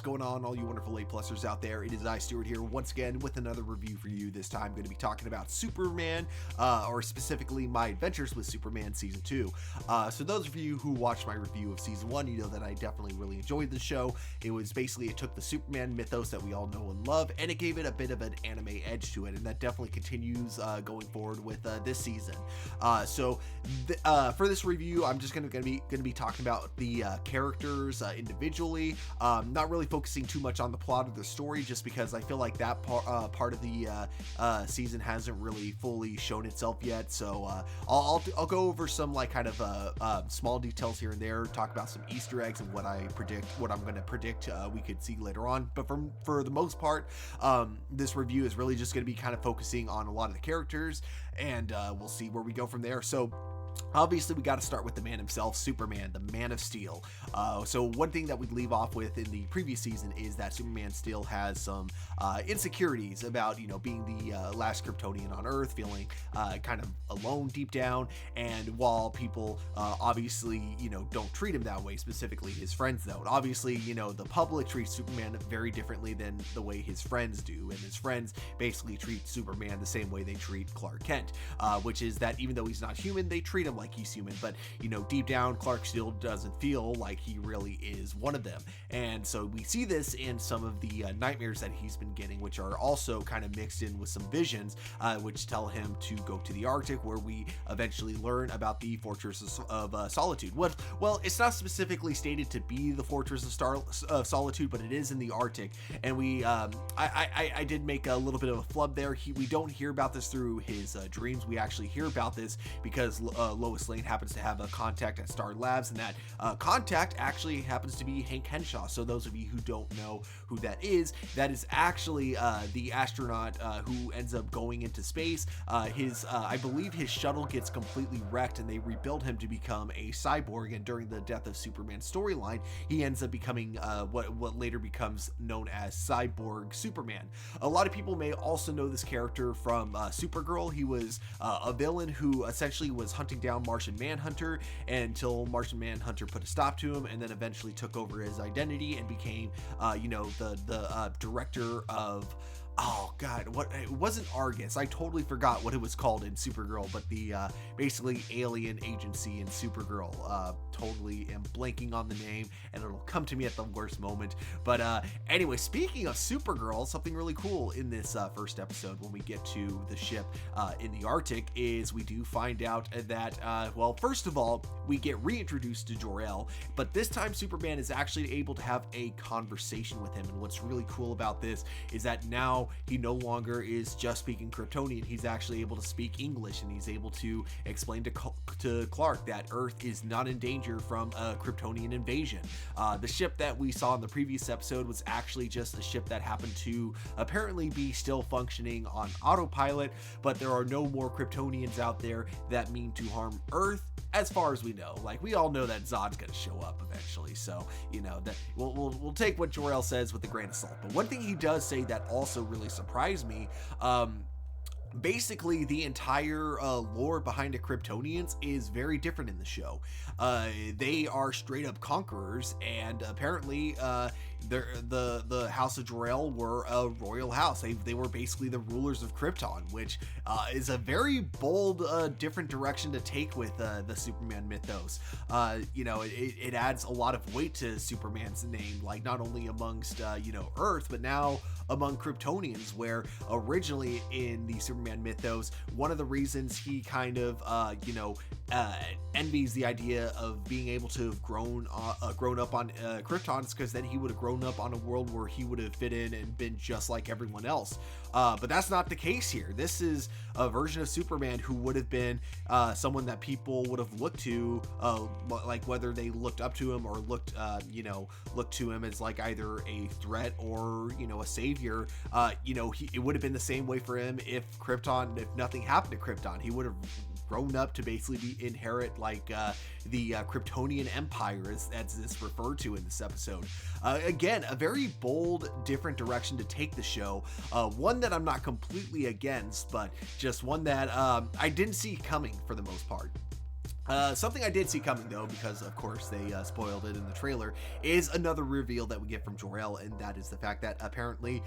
going on, all you wonderful A-plussers out there? It is I, Stuart, here once again with another review for you. This time I'm going to be talking about Superman, or specifically my adventures with Superman Season 2. So those of you who watched my review of Season 1, you know that I definitely really enjoyed the show. It took the Superman mythos that we all know and love, and it gave it a bit of an anime edge to it, and that definitely continues going forward with this season. For this review, I'm just going to be talking about the characters individually, not really focusing too much on the plot of the story, just because I feel like that part of the season hasn't really fully shown itself yet. So I'll go over some small details here and there, talk about some Easter eggs and what I'm going to predict we could see later on. But for the most part, this review is really just going to be kind of focusing on a lot of the characters, and we'll see where we go from there. So obviously, we got to start with the man himself, Superman, the Man of Steel. So one thing that we leave off with in the previous season is that Superman still has some insecurities about, being the last Kryptonian on Earth, feeling kind of alone deep down. And while people obviously, don't treat him that way, specifically his friends don't. Obviously, the public treats Superman very differently than the way his friends do. And his friends basically treat Superman the same way they treat Clark Kent, which is that even though he's not human, they treat him like he's human, but deep down Clark still doesn't feel like he really is one of them. And so we see this in some of the nightmares that he's been getting, which are also kind of mixed in with some visions, which tell him to go to the Arctic, where we eventually learn about the Fortress of Solitude. Well, it's not specifically stated to be the Fortress of Solitude, but it is in the Arctic. And I did make a little bit of a flub there. We don't hear about this through his dreams. We actually hear about this because Lois Lane happens to have a contact at Star Labs, and that contact actually happens to be Hank Henshaw. So those of you who don't know who that is actually the astronaut who ends up going into space. I believe his shuttle gets completely wrecked, and they rebuild him to become a cyborg. And during the Death of Superman storyline, he ends up becoming what later becomes known as Cyborg Superman. A lot of people may also know this character from Supergirl. He was a villain who essentially was hunting down Martian Manhunter until Martian Manhunter put a stop to him, and then eventually took over his identity and became the director of, oh god, it wasn't Argus. I totally forgot what it was called in Supergirl, but the basically alien agency in Supergirl. Totally am blanking on the name, and it'll come to me at the worst moment. But anyway, speaking of Supergirl, something really cool in this first episode when we get to the ship in the Arctic is we do find out that, first of all, we get reintroduced to Jor-El, but this time Superman is actually able to have a conversation with him. And what's really cool about this is that now he no longer is just speaking Kryptonian. He's actually able to speak English, and he's able to explain to Clark that Earth is not in danger from a Kryptonian invasion. The ship that we saw in the previous episode was actually just a ship that happened to apparently be still functioning on autopilot, but there are no more Kryptonians out there that mean to harm Earth, as far as we know. Like, we all know that Zod's gonna show up eventually, so that we'll take what Jor-El says with a grain of salt. But one thing he does say that also really surprised me, basically the entire lore behind the Kryptonians is very different in the show. They are straight up conquerors, and apparently the House of Jor-El were a royal house. They were basically the rulers of Krypton, which is a very bold, different direction to take with the Superman mythos. It adds a lot of weight to Superman's name, like not only amongst Earth, but now among Kryptonians, where originally in the Superman mythos, one of the reasons he kind of envies the idea of being able to have grown up on Krypton is because then he would have grown up on a world where he would have fit in and been just like everyone else. But that's not the case here. This is a version of Superman who would have been someone that people would have looked to, like whether they looked up to him or looked to him as like either a threat or a savior. It would have been the same way for him if nothing happened to Krypton. He would have grown up to basically inherit like the Kryptonian Empire, as it's referred to in this episode. Again, a very bold, different direction to take the show. One that I'm not completely against, but just one that I didn't see coming for the most part. Something I did see coming though, because of course they spoiled it in the trailer, is another reveal that we get from Jor-El, and that is the fact that apparently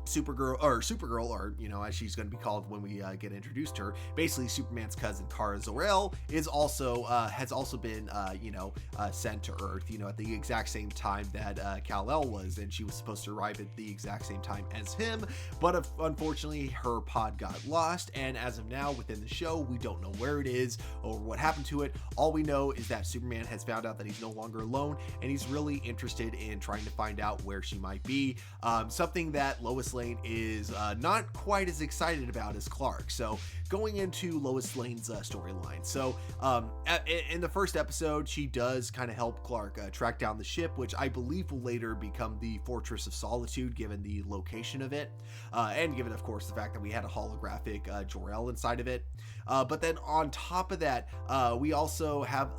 Supergirl, or as she's going to be called when we get introduced to her, basically Superman's cousin Kara Zor-El is also has also been sent to Earth, at the exact same time that Kal-El was, and she was supposed to arrive at the exact same time as him, but unfortunately her pod got lost, and as of now within the show we don't know where it is or what happened to it. All we know is that Superman has found out that he's no longer alone, and he's really interested in trying to find out where she might be. Something that Lois Lane is not quite as excited about as Clark. So going into Lois Lane's storyline. So in the first episode, she does kind of help Clark track down the ship, which I believe will later become the Fortress of Solitude, given the location of it, and given, of course, the fact that we had a holographic Jor-El inside of it. But then on top of that, we also have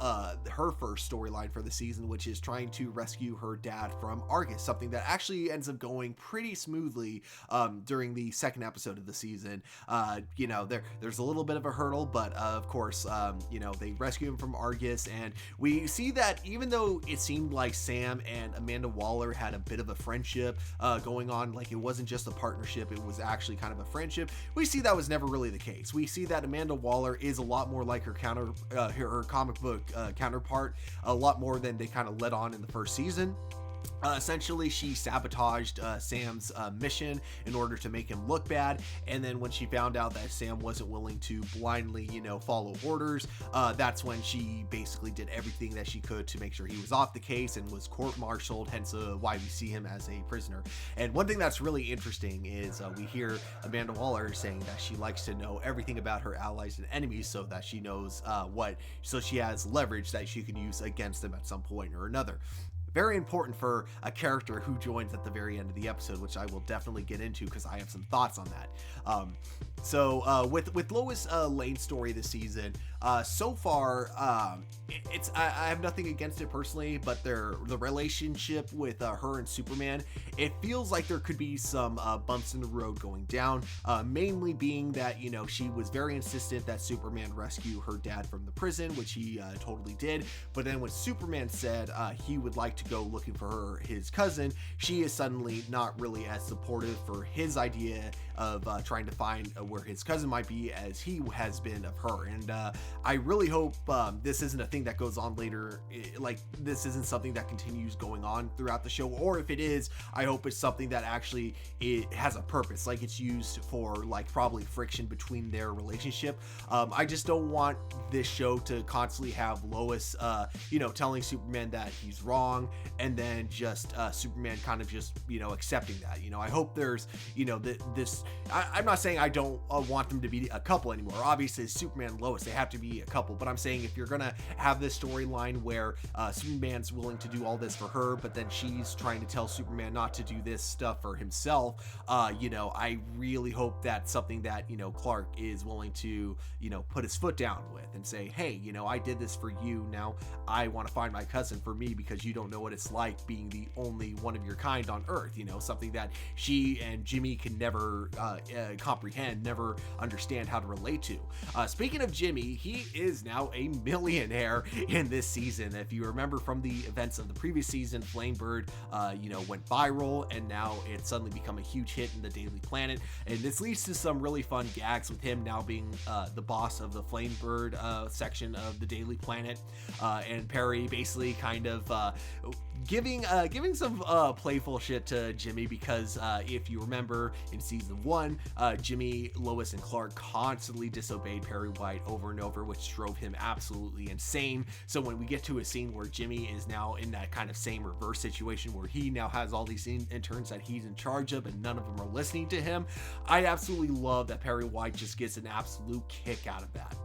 her first storyline for the season, which is trying to rescue her dad from Argus, something that actually ends up going pretty smoothly during the second episode of the season. There's a little bit of a hurdle, but of course, they rescue him from Argus, and we see that even though it seemed like Sam and Amanda Waller had a bit of a friendship going on, like it wasn't just a partnership, it was actually kind of a friendship, we see that was never really the case. We see that Amanda Waller is a lot more like her comic book counterpart, a lot more than they kind of let on in the first season. Essentially, she sabotaged Sam's mission in order to make him look bad, and then when she found out that Sam wasn't willing to blindly, follow orders, that's when she basically did everything that she could to make sure he was off the case and was court-martialed, hence why we see him as a prisoner. And one thing that's really interesting is we hear Amanda Waller saying that she likes to know everything about her allies and enemies so that she knows so she has leverage that she can use against them at some point or another. Very important for a character who joins at the very end of the episode, which I will definitely get into because I have some thoughts on that. With Lois Lane's story this season, so far, I have nothing against it personally, but the relationship with her and Superman, it feels like there could be some bumps in the road going down, mainly being that, she was very insistent that Superman rescue her dad from the prison, which he totally did, but then when Superman said he would like to go looking for his cousin, she is suddenly not really as supportive for his idea of trying to find where his cousin might be as he has been of her. And I really hope this isn't a thing that goes on later, like this isn't something that continues going on throughout the show, or if it is, I hope it's something that actually it has a purpose, like it's used for like probably friction between their relationship. I just don't want this show to constantly have Lois telling Superman that he's wrong, and then just Superman kind of just accepting that. I hope there's this. I'm not saying I don't want them to be a couple anymore. Obviously, Superman and Lois, they have to be a couple, but I'm saying if you're gonna have this storyline where Superman's willing to do all this for her, but then she's trying to tell Superman not to do this stuff for himself, I really hope that's something that Clark is willing to put his foot down with and say, hey, I did this for you, now I want to find my cousin for me because you don't know what it's like being the only one of your kind on Earth. Something that she and Jimmy can never comprehend, never understand how to relate to. Speaking of Jimmy, he is now a millionaire in this season. If you remember from the events of the previous season, Flamebird went viral, and now it's suddenly become a huge hit in the Daily Planet, and this leads to some really fun gags with him now being the boss of the Flamebird section of the Daily Planet, and Perry basically kind of giving some playful shit to Jimmy, because if you remember in season 1, Jimmy, Lois, and Clark constantly disobeyed Perry White over and over, which drove him absolutely insane. So when we get to a scene where Jimmy is now in that kind of same reverse situation where he now has all these interns that he's in charge of and none of them are listening to him, I absolutely love that Perry White just gets an absolute kick out of that.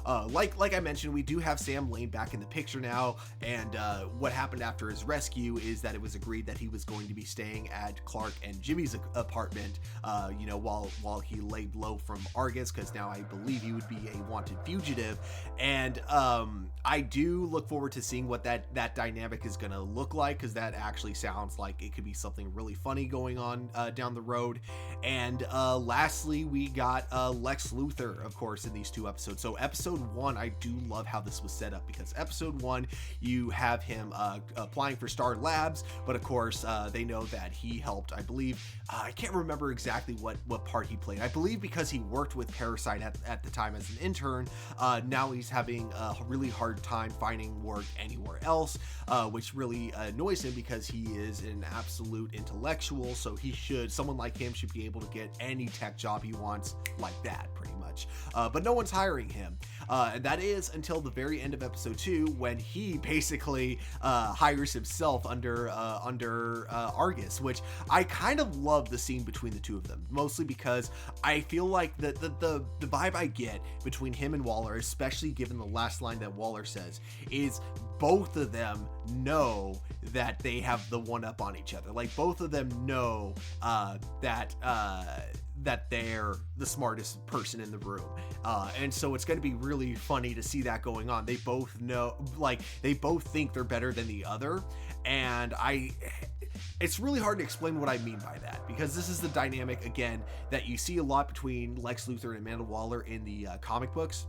like I mentioned, we do have Sam Lane back in the picture now, and what happened after his rescue is that it was agreed that he was going to be staying at Clark and Jimmy's apartment, while he laid low from Argus, because now I believe he would be a wanted fugitive. And I do look forward to seeing what that dynamic is going to look like, because that actually sounds like it could be something really funny going on down the road. And lastly, we got Lex Luthor, of course, in these 2 episodes. So episode 1, I do love how this was set up, because episode 1, you have him applying for Star Labs, but of course they know that he helped, I believe, I can't remember exactly what part he played. I believe because he worked with Parasite at the time as an intern, now he's having a really hard time finding work anywhere else, which really annoys him, because he is an absolute intellectual, so someone like him should be able to get any tech job he wants like that, pretty much. But no one's hiring him. And that is until the very end of episode 2, when he basically hires himself under Argus, which I kind of love the scene between the 2 of them, mostly because I feel like the vibe I get between him and Waller, especially given the last line that Waller says, is both of them know that they have the one up on each other. Like, both of them know that they're the smartest person in the room. And so it's going to be really funny to see that going on. They both know, like, they both think they're better than the other. And it's really hard to explain what I mean by that, because this is the dynamic, again, that you see a lot between Lex Luthor and Amanda Waller in the comic books.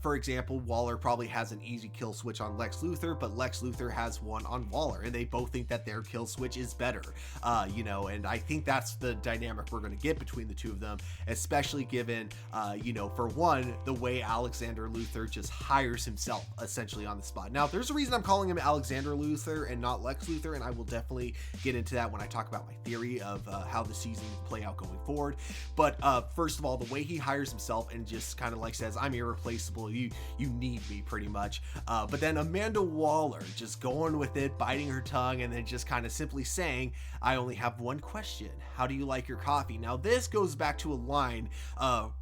For example, Waller probably has an easy kill switch on Lex Luthor, but Lex Luthor has one on Waller, and they both think that their kill switch is better, and I think that's the dynamic we're going to get between the 2 of them, especially given, for one, the way Alexander Luthor just hires himself essentially on the spot. Now, there's a reason I'm calling him Alexander Luthor and not Lex Luthor, and I will definitely get into that when I talk about my theory of how the season will play out going forward. But first of all, the way he hires himself and just kind of like says, I'm irreplaceable, you need me, pretty much. But then Amanda Waller just going with it, biting her tongue, and then just kind of simply saying, I only have one question. How do you like your coffee? Now, this goes back to a line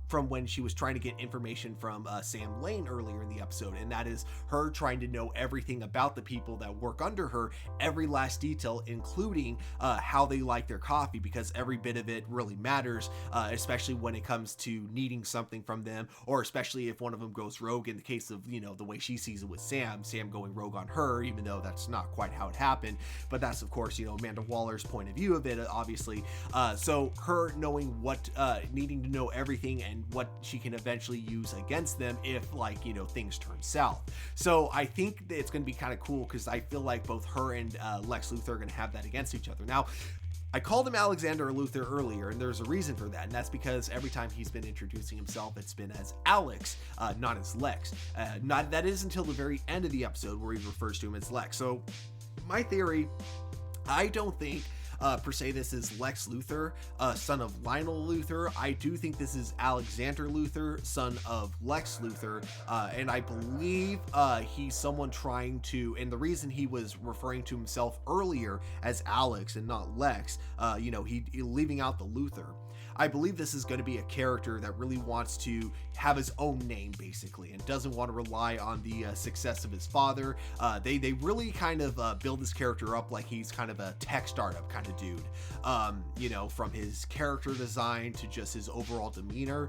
from when she was trying to get information from Sam Lane earlier in the episode, and that is her trying to know everything about the people that work under her, every last detail, including how they like their coffee, because every bit of it really matters, especially when it comes to needing something from them, or especially if one of them goes rogue, in the case of, the way she sees it with Sam going rogue on her, even though that's not quite how it happened. But that's, of course, Amanda Waller's point of view of it, obviously. So her knowing needing to know everything and what she can eventually use against them if, things turn south. So I think it's going to be kind of cool, because I feel like both her and Lex Luthor are going to have that against each other. Now, I called him Alexander Luthor earlier, and there's a reason for that, and that's because every time he's been introducing himself, it's been as Alex, not as Lex. That is until the very end of the episode, where he refers to him as Lex. So my theory, I don't think per se this is Lex Luthor, son of Lionel Luthor. I do think this is Alexander Luthor, son of Lex Luthor, and I believe he's someone trying to, and the reason he was referring to himself earlier as Alex and not Lex, he leaving out the Luthor. I believe this is going to be a character that really wants to have his own name, basically, and doesn't want to rely on the success of his father. They really kind of build this character up like he's kind of a tech startup kind of dude, from his character design to just his overall demeanor.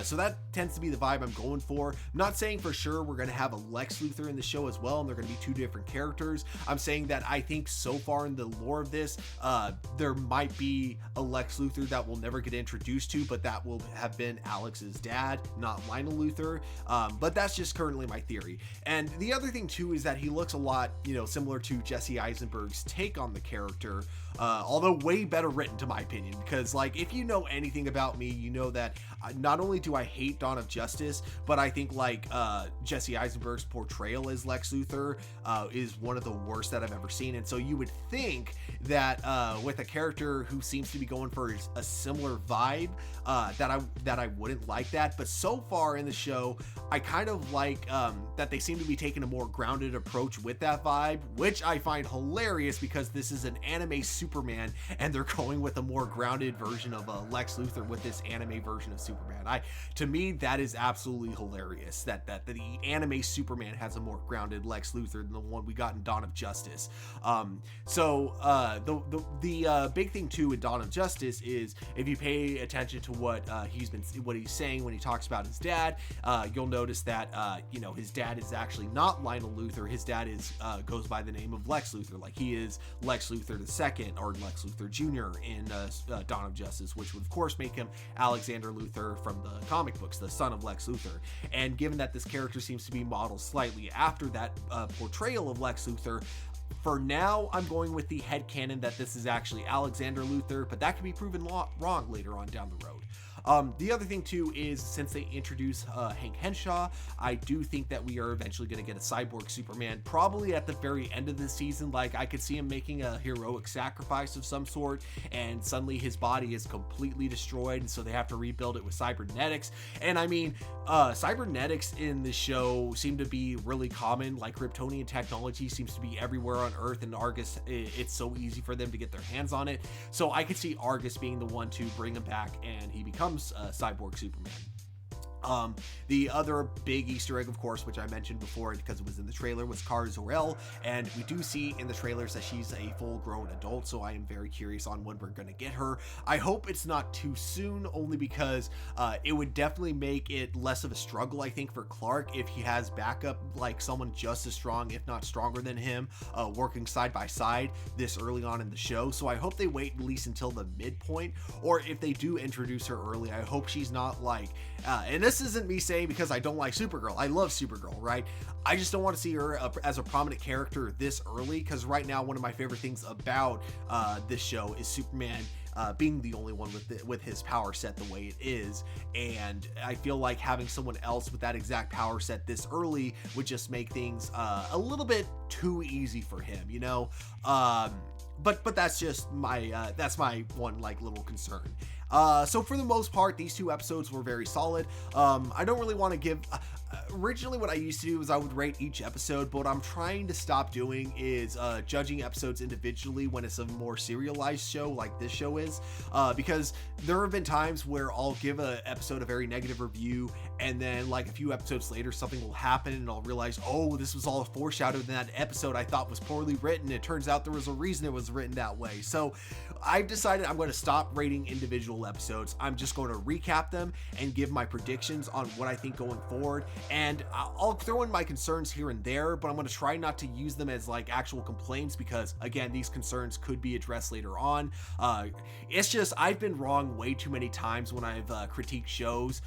So that tends to be the vibe I'm going for. I'm not saying for sure we're going to have a Lex Luthor in the show as well, and they're going to be 2 different characters. I'm saying that I think so far in the lore of this, there might be a Lex Luthor that we'll never get introduced to, but that will have been Alex's dad, not Lionel Luthor. But that's just currently my theory. And the other thing too is that he looks a lot, similar to Jesse Eisenberg's take on the character, although way better written, to my opinion, because if you know anything about me, you know that not only do I hate Dawn of Justice, but I think Jesse Eisenberg's portrayal as Lex Luthor is one of the worst that I've ever seen. And so you would think that with a character who seems to be going for a similar vibe, that I wouldn't like that. But so far in the show, I kind of like that they seem to be taking a more grounded approach with that vibe, which I find hilarious, because this is an anime Superman, and they're going with a more grounded version of Lex Luthor with this anime version of Superman. To me, that is absolutely hilarious that the anime Superman has a more grounded Lex Luthor than the one we got in Dawn of Justice. The big thing too with Dawn of Justice is, if you pay attention to what he's saying when he talks about his dad, you'll notice that his dad is actually not Lionel Luthor. His dad goes by the name of Lex Luthor, like he is Lex Luthor II or Lex Luthor Jr. in Dawn of Justice, which would of course make him Alexander Luthor from the comic books, the son of Lex Luthor. And given that this character seems to be modeled slightly after that portrayal of Lex Luthor, for now, I'm going with the headcanon that this is actually Alexander Luthor, but that can be proven wrong later on down the road. The other thing too is, since they introduce Hank Henshaw, I do think that we are eventually going to get a cyborg Superman, probably at the very end of the season. Like, I could see him making a heroic sacrifice of some sort, and suddenly his body is completely destroyed, and so they have to rebuild it with cybernetics. And I mean, cybernetics in the show seem to be really common. Like, Kryptonian technology seems to be everywhere on Earth, and Argus, it's so easy for them to get their hands on it. So I could see Argus being the one to bring him back, and he becomes cyborg Superman. The other big Easter egg, of course, which I mentioned before because it was in the trailer, was Kara Zor-El, and we do see in the trailers that she's a full-grown adult, so I am very curious on when we're gonna get her. I hope it's not too soon, only because it would definitely make it less of a struggle, I think, for Clark if he has backup, like someone just as strong, if not stronger than him, working side by side this early on in the show. So I hope they wait at least until the midpoint, or if they do introduce her early, I hope she's not like, and this isn't me saying because I don't like Supergirl. I love Supergirl, right? I just don't want to see her as a prominent character this early, because right now one of my favorite things about this show is Superman being the only one with his power set the way it is, and I feel like having someone else with that exact power set this early would just make things a little bit too easy for him, you know? But that's just my that's my one like little concern. So for the most part, these two episodes were very solid. I don't really want to give... originally what I used to do is I would rate each episode, but what I'm trying to stop doing is judging episodes individually when it's a more serialized show like this show is, because there have been times where I'll give an episode a very negative review, and then like a few episodes later something will happen and I'll realize, oh, this was all foreshadowed in that episode I thought was poorly written. It turns out there was a reason it was written that way. So I've decided I'm going to stop rating individual episodes. I'm just going to recap them and give my predictions on what I think going forward, and I'll throw in my concerns here and there, but I'm going to try not to use them as like actual complaints, because again, these concerns could be addressed later on. It's just, I've been wrong way too many times when I've critiqued shows,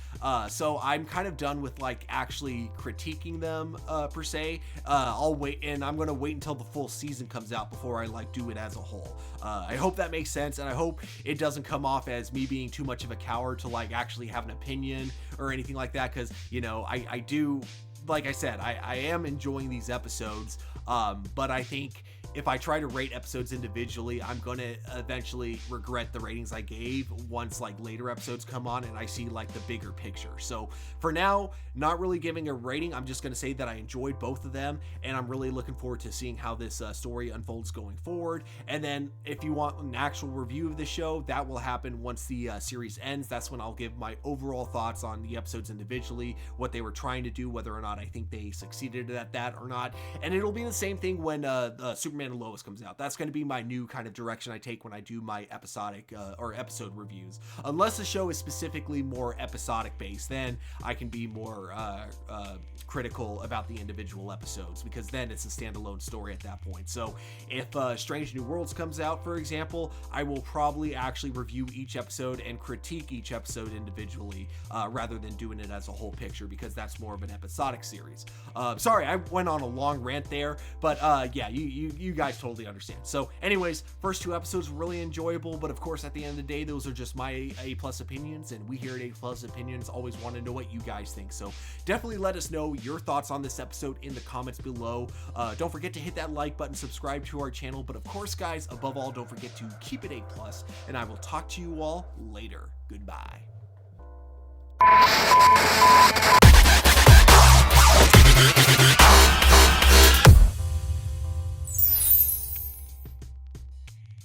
so I'm kind of done with like actually critiquing them per se. I'll wait, and I'm going to wait until the full season comes out before I like do it as a whole. I hope that makes sense, and I hope it doesn't come off as me being too much of a coward to like actually have an opinion or anything like that, because you know, I do, like I said, I am enjoying these episodes, but I think if I try to rate episodes individually, I'm going to eventually regret the ratings I gave once like later episodes come on and I see like the bigger picture. So for now, not really giving a rating. I'm just going to say that I enjoyed both of them, and I'm really looking forward to seeing how this story unfolds going forward. And then if you want an actual review of the show, that will happen once the series ends. That's when I'll give my overall thoughts on the episodes individually, what they were trying to do, whether or not I think they succeeded at that or not. And it'll be the same thing when Superman and Lois comes out. That's going to be my new kind of direction I take when I do my episodic or episode reviews. Unless the show is specifically more episodic based, then I can be more critical about the individual episodes, because then it's a standalone story at that point. So if Strange New Worlds comes out, for example, I will probably actually review each episode and critique each episode individually, rather than doing it as a whole picture, because that's more of an episodic series. Sorry, I went on a long rant there, but yeah, you guys totally understand. So anyways, first two episodes were really enjoyable, but of course at the end of the day, those are just my A+ opinions, and we here at A+ Opinions always want to know what you guys think. So definitely let us know your thoughts on this episode in the comments below. Don't forget to hit that like button, subscribe to our channel, but of course guys, above all, don't forget to keep it A+, and I will talk to you all later. Goodbye.